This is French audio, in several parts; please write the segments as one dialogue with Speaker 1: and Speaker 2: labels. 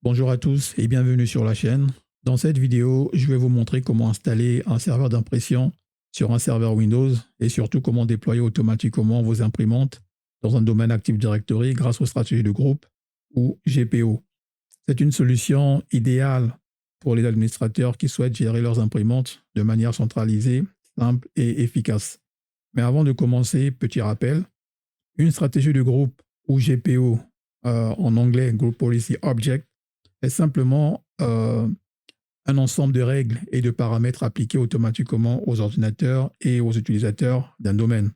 Speaker 1: Bonjour à tous et bienvenue sur la chaîne. Dans cette vidéo, je vais vous montrer comment installer un serveur d'impression sur un serveur Windows et surtout comment déployer automatiquement vos imprimantes dans un domaine Active Directory grâce aux stratégies de groupe ou GPO. C'est une solution idéale pour les administrateurs qui souhaitent gérer leurs imprimantes de manière centralisée, simple et efficace. Mais avant de commencer, petit rappel, une stratégie de groupe ou GPO, en anglais Group Policy Object, est simplement un ensemble de règles et de paramètres appliqués automatiquement aux ordinateurs et aux utilisateurs d'un domaine.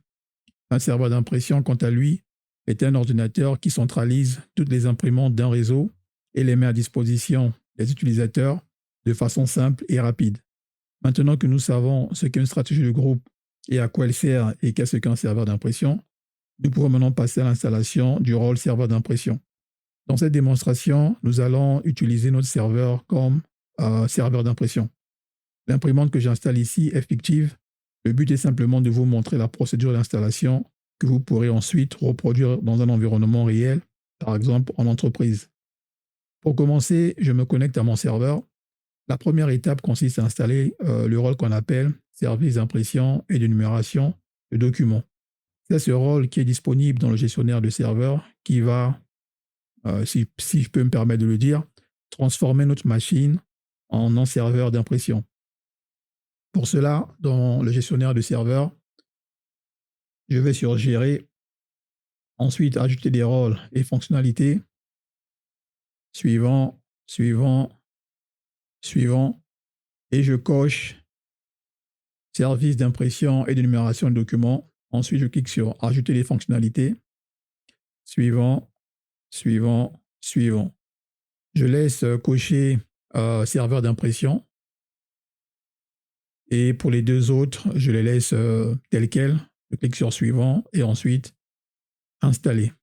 Speaker 1: Un serveur d'impression, quant à lui, est un ordinateur qui centralise toutes les imprimantes d'un réseau et les met à disposition des utilisateurs de façon simple et rapide. Maintenant que nous savons ce qu'est une stratégie de groupe et à quoi elle sert et qu'est-ce qu'un serveur d'impression, nous pouvons maintenant passer à l'installation du rôle serveur d'impression. Dans cette démonstration, nous allons utiliser notre serveur comme serveur d'impression. L'imprimante que j'installe ici est fictive. Le but est simplement de vous montrer la procédure d'installation que vous pourrez ensuite reproduire dans un environnement réel, par exemple en entreprise. Pour commencer, je me connecte à mon serveur. La première étape consiste à installer le rôle qu'on appelle service d'impression et de numération de documents. C'est ce rôle qui est disponible dans le gestionnaire de serveur qui va, si je peux me permettre de le dire, transformer notre machine en un serveur d'impression. Pour cela, dans le gestionnaire de serveur, je vais sur Gérer, ensuite ajouter des rôles et fonctionnalités, suivant, et je coche service d'impression et de numération de documents. Ensuite, je clique sur Ajouter les fonctionnalités, suivant. Je laisse cocher serveur d'impression. Et pour les deux autres, je les laisse tels quels. Je clique sur Suivant et ensuite Installer.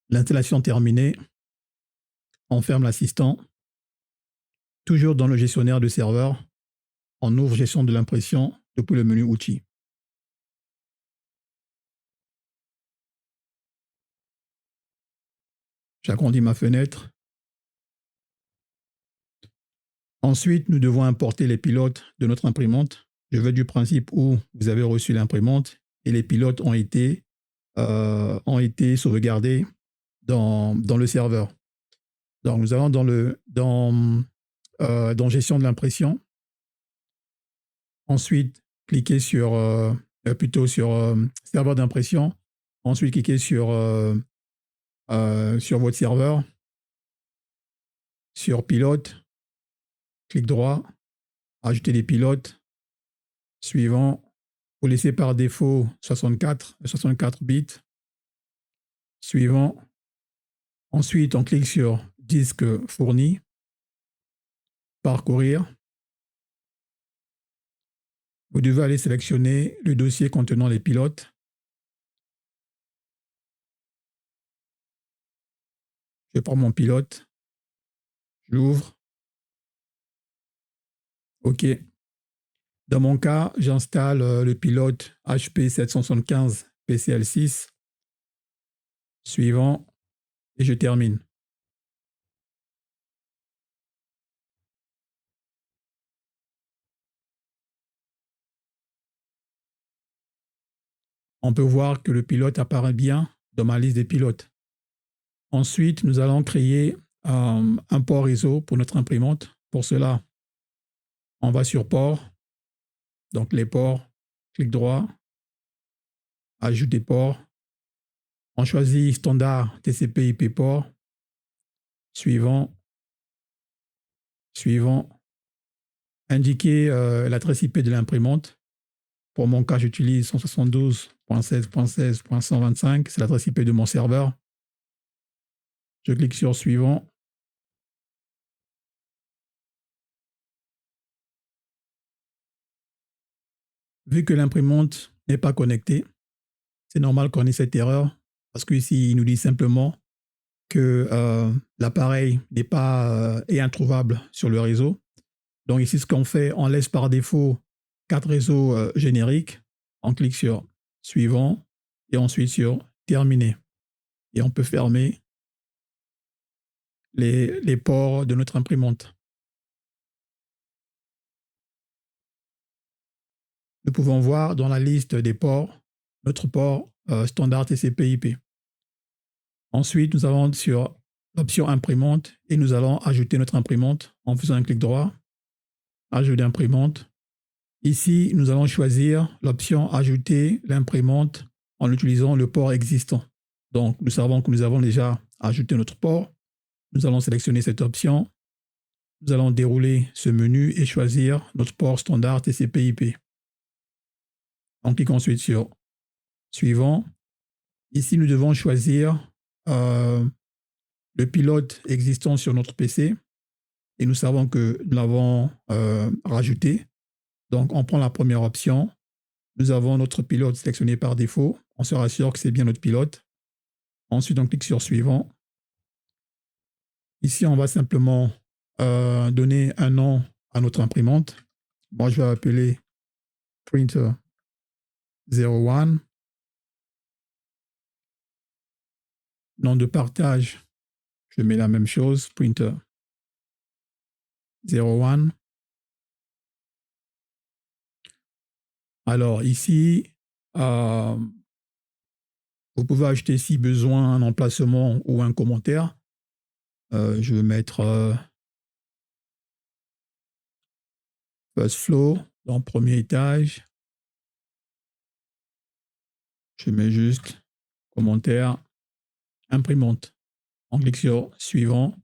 Speaker 1: L'installation terminée, on ferme l'assistant. Toujours dans le gestionnaire de serveur, on ouvre Gestion de l'impression depuis le menu Outils. J'agrandis ma fenêtre. Ensuite, nous devons importer les pilotes de notre imprimante. Je vais du principe où vous avez reçu l'imprimante et les pilotes ont été sauvegardés dans le serveur. Donc, nous allons dans Gestion de l'impression. Ensuite, cliquez sur serveur d'impression. Ensuite, cliquez sur votre serveur, sur pilote, clic droit, ajouter des pilotes, suivant. Vous laissez par défaut 64 bits, suivant. Ensuite, on clique sur disque fourni, parcourir. Vous devez aller sélectionner le dossier contenant les pilotes. Je prends mon pilote, je l'ouvre. OK. Dans mon cas, j'installe le pilote HP 775 PCL6, suivant, et je termine. On peut voir que le pilote apparaît bien dans ma liste des pilotes. Ensuite, nous allons créer un port réseau pour notre imprimante. Pour cela, on va sur Port, donc les ports, clic droit, Ajoute des ports. On choisit Standard TCP/IP port, suivant. Indiquer l'adresse IP de l'imprimante. Pour mon cas, j'utilise 172.16.16.125, c'est l'adresse IP de mon serveur. Je clique sur Suivant. Vu que l'imprimante n'est pas connectée, c'est normal qu'on ait cette erreur parce qu'ici, il nous dit simplement que l'appareil est introuvable sur le réseau. Donc ici, ce qu'on fait, on laisse par défaut 4 réseaux génériques. On clique sur Suivant et ensuite sur Terminer. et on peut fermer les ports de notre imprimante. Nous pouvons voir dans la liste des ports notre port standard TCP/IP. Ensuite, nous allons sur l'option imprimante et nous allons ajouter notre imprimante en faisant un clic droit, ajouter imprimante. Ici, nous allons choisir l'option ajouter l'imprimante en utilisant le port existant. Donc, nous savons que nous avons déjà ajouté notre port. Nous allons sélectionner cette option. Nous allons dérouler ce menu et choisir notre port standard TCP/IP. On clique ensuite sur suivant. Ici, nous devons choisir le pilote existant sur notre PC et nous savons que nous l'avons rajouté. Donc, on prend la première option. Nous avons notre pilote sélectionné par défaut. On se rassure que c'est bien notre pilote. Ensuite, on clique sur suivant. Ici, on va simplement donner un nom à notre imprimante. Moi, je vais appeler Printer 01. Nom de partage, je mets la même chose, Printer 01. Alors ici, vous pouvez ajouter si besoin un emplacement ou un commentaire. Je vais mettre first floor dans le premier étage. Je mets juste commentaire, imprimante. On clique sur suivant.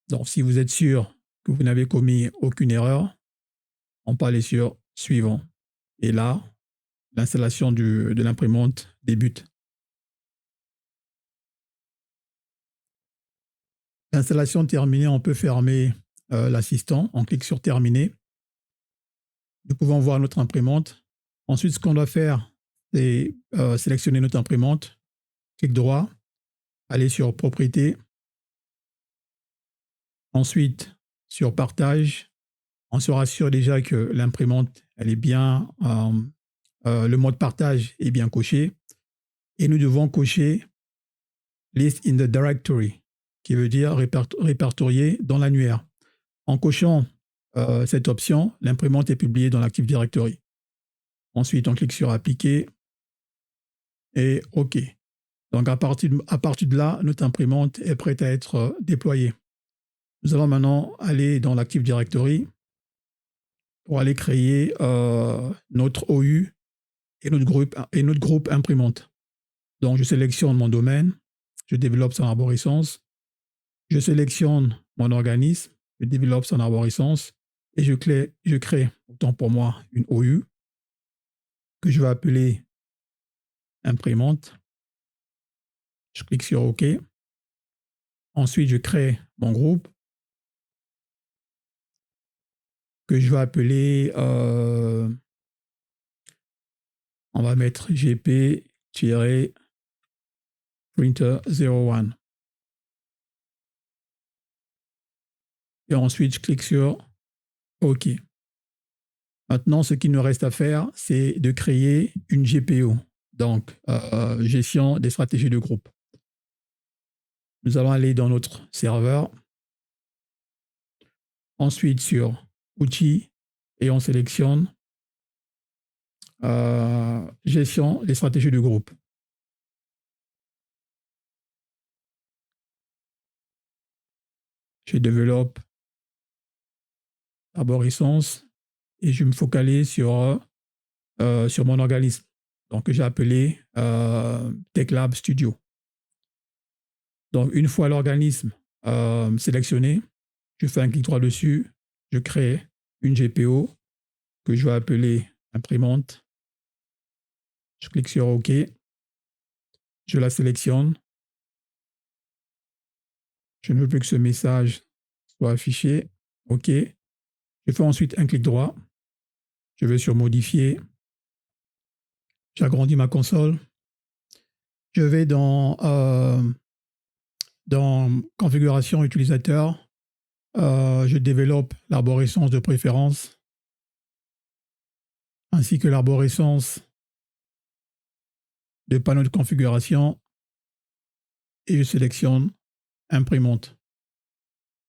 Speaker 1: Donc si vous êtes sûr que vous n'avez commis aucune erreur, on peut aller sur suivant. Et là, l'installation de l'imprimante débute. L'installation terminée, on peut fermer l'assistant. On clique sur terminer. Nous pouvons voir notre imprimante. Ensuite, ce qu'on doit faire, c'est sélectionner notre imprimante. Clic droit, aller sur propriétés. Ensuite, sur partage, on se rassure déjà que l'imprimante, elle est bien, le mode partage est bien coché. Et nous devons cocher List in the directory, qui veut dire répertorier dans l'annuaire. En cochant cette option, l'imprimante est publiée dans l'Active Directory. Ensuite, on clique sur Appliquer et OK. Donc, à partir de là, notre imprimante est prête à être déployée. Nous allons maintenant aller dans l'Active Directory pour aller créer notre OU et notre groupe imprimante. Donc, je sélectionne mon domaine, je développe son arborescence, je sélectionne mon organisme, je développe son arborescence et je crée, autant pour moi, une OU que je vais appeler imprimante. Je clique sur OK. Ensuite, je crée mon groupe que je vais appeler, on va mettre GP-Printer01. Et ensuite, je clique sur OK. Maintenant, ce qu'il nous reste à faire, c'est de créer une GPO, donc gestion des stratégies de groupe. Nous allons aller dans notre serveur, ensuite sur Outils, et on sélectionne gestion des stratégies de groupe. Je développe arborescence et je me focalise sur mon organisme, donc que j'ai appelé TechLab Studio. Donc, une fois l'organisme sélectionné, je fais un clic droit dessus, je crée une GPO que je vais appeler imprimante. Je clique sur OK. Je la sélectionne. Je ne veux plus que ce message soit affiché. OK. Je fais ensuite un clic droit. Je vais sur Modifier. J'agrandis ma console. Je vais dans Configuration utilisateur. Je développe l'arborescence de préférence ainsi que l'arborescence de panneau de configuration. et je sélectionne imprimante.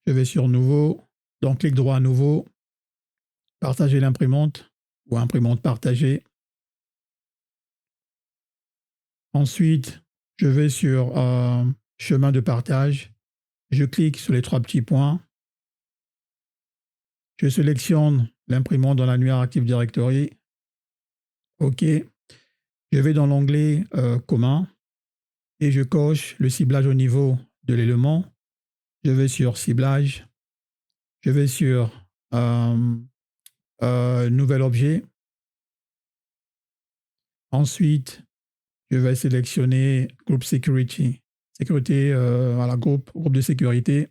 Speaker 1: Je vais sur nouveau, donc clic droit à nouveau, partager l'imprimante ou imprimante partagée. Ensuite, je vais sur chemin de partage. Je clique sur les 3 petits points. Je sélectionne l'imprimante dans l'annuaire Active Directory. OK. Je vais dans l'onglet commun et je coche le ciblage au niveau de l'élément. Je vais sur ciblage. Je vais sur nouvel objet. Ensuite, je vais sélectionner Group Security. Sécurité, voilà, groupe de sécurité.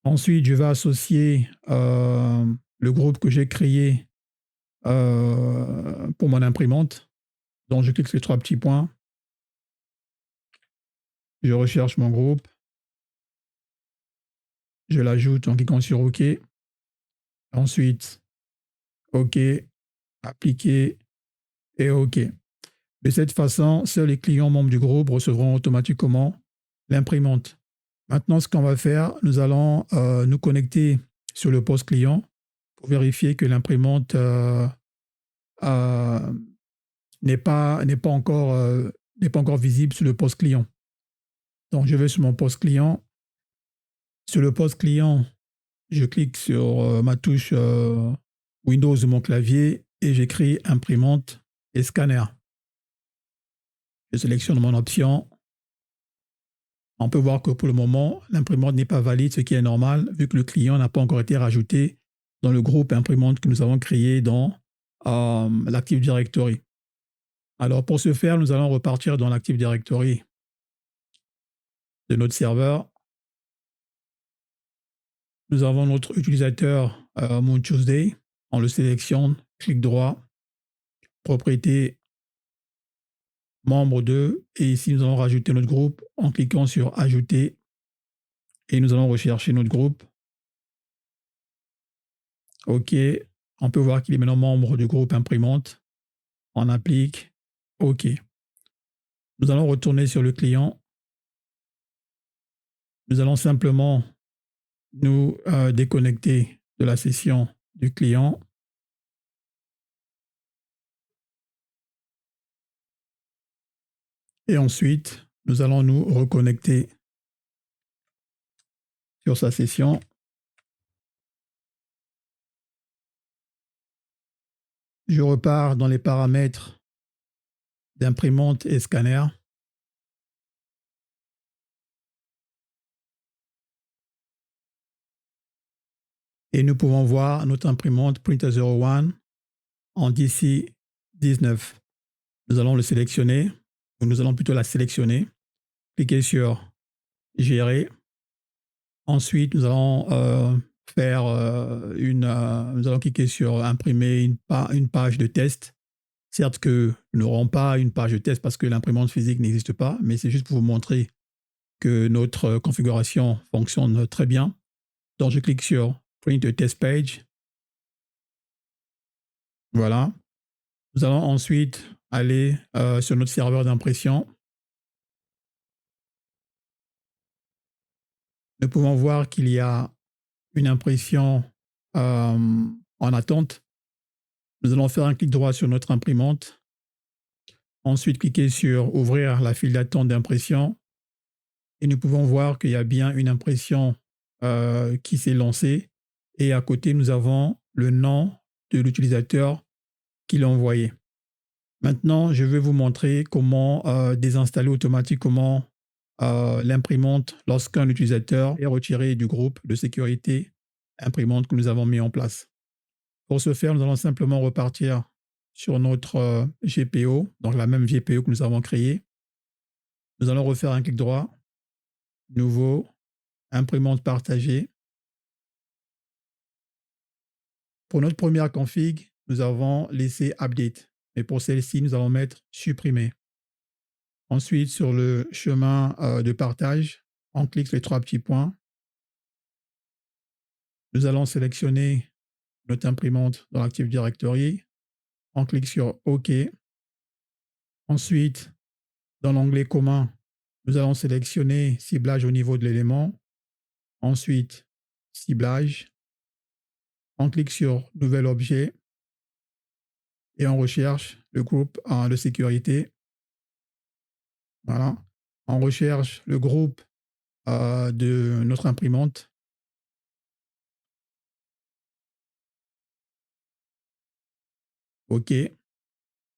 Speaker 1: Ensuite, je vais associer le groupe que j'ai créé pour mon imprimante. Donc, je clique sur les 3 petits points. Je recherche mon groupe. Je l'ajoute en cliquant sur OK. Ensuite, OK, appliquer et OK. De cette façon, seuls les clients membres du groupe recevront automatiquement l'imprimante. Maintenant, ce qu'on va faire, nous allons nous connecter sur le poste client pour vérifier que l'imprimante n'est pas encore visible sur le poste client. Donc, je vais sur mon poste client. Sur le poste client, je clique sur ma touche Windows de mon clavier et j'écris imprimante et scanner. Je sélectionne mon option. On peut voir que pour le moment, l'imprimante n'est pas valide, ce qui est normal vu que le client n'a pas encore été rajouté dans le groupe imprimante que nous avons créé dans l'Active Directory. Alors pour ce faire, nous allons repartir dans l'Active Directory de notre serveur. Nous avons notre utilisateur MoonTuesday. On le sélectionne, clic droit, propriété, membre 2. Et ici, nous allons rajouter notre groupe en cliquant sur Ajouter. Et nous allons rechercher notre groupe. OK. On peut voir qu'il est maintenant membre du groupe imprimante. On applique. OK. Nous allons retourner sur le client. Nous allons simplement nous déconnecter de la session du client. Et ensuite, nous allons nous reconnecter sur sa session. Je repars dans les paramètres d'imprimante et scanner. Et nous pouvons voir notre imprimante Printer01 en DC19. Nous allons le sélectionner, ou nous allons plutôt la sélectionner. Cliquez sur Gérer. Ensuite, nous allons nous allons cliquer sur Imprimer une page de test. Certes que nous n'aurons pas une page de test parce que l'imprimante physique n'existe pas, mais c'est juste pour vous montrer que notre configuration fonctionne très bien. Donc, je clique sur Print a Test Page. Voilà. Nous allons ensuite aller sur notre serveur d'impression. Nous pouvons voir qu'il y a une impression en attente. Nous allons faire un clic droit sur notre imprimante. Ensuite, cliquer sur Ouvrir la file d'attente d'impression. Et nous pouvons voir qu'il y a bien une impression qui s'est lancée. Et à côté, nous avons le nom de l'utilisateur qui l'a envoyé. Maintenant, je vais vous montrer comment désinstaller automatiquement l'imprimante lorsqu'un utilisateur est retiré du groupe de sécurité imprimante que nous avons mis en place. Pour ce faire, nous allons simplement repartir sur notre GPO, donc la même GPO que nous avons créée. Nous allons refaire un clic droit, Nouveau, imprimante partagée. Pour notre première config, nous avons laissé Update. Mais pour celle-ci, nous allons mettre Supprimer. Ensuite, sur le chemin de partage, on clique sur les 3 petits points. Nous allons sélectionner notre imprimante dans l'Active Directory. On clique sur OK. Ensuite, dans l'onglet commun, Nous allons sélectionner ciblage au niveau de l'élément. Ensuite, ciblage. On clique sur nouvel objet et on recherche le groupe de sécurité. Voilà. On recherche le groupe de notre imprimante. OK.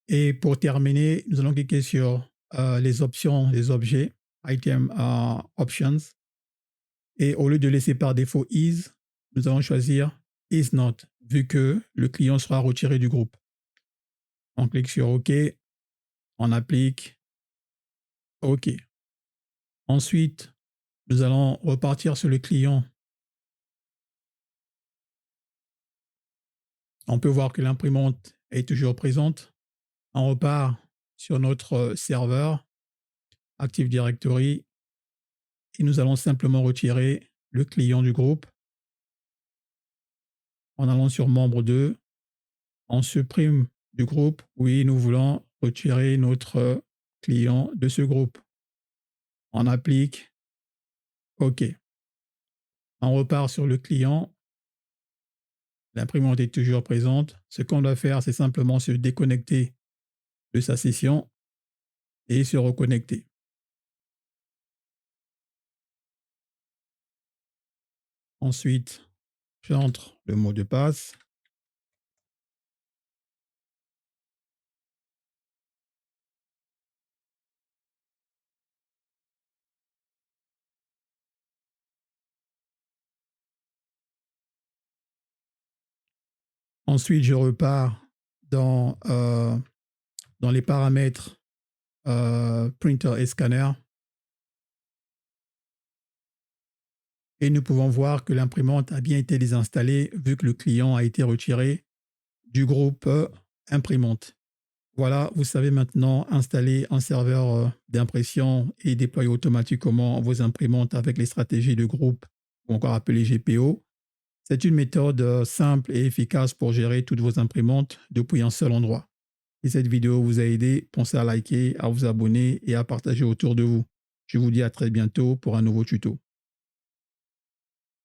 Speaker 1: Et pour terminer, nous allons cliquer sur les options, les objets, Item Options. Et au lieu de laisser par défaut Is, nous allons choisir Is Not, vu que le client sera retiré du groupe. On clique sur OK, on applique OK. Ensuite, nous allons repartir sur le client. On peut voir que l'imprimante est toujours présente. On repart sur notre serveur Active Directory et nous allons simplement retirer le client du groupe. En allant sur membre 2, on supprime du groupe. Oui, nous voulons retirer notre client de ce groupe. On applique OK. On repart sur le client. L'imprimante est toujours présente. Ce qu'on doit faire, c'est simplement se déconnecter de sa session et se reconnecter. Ensuite, j'entre le mot de passe. Ensuite, je repars dans les paramètres printer et scanner. Et nous pouvons voir que l'imprimante a bien été désinstallée vu que le client a été retiré du groupe imprimante. Voilà, vous savez maintenant installer un serveur d'impression et déployer automatiquement vos imprimantes avec les stratégies de groupe ou encore appelées GPO. C'est une méthode simple et efficace pour gérer toutes vos imprimantes depuis un seul endroit. Si cette vidéo vous a aidé, pensez à liker, à vous abonner et à partager autour de vous. Je vous dis à très bientôt pour un nouveau tuto.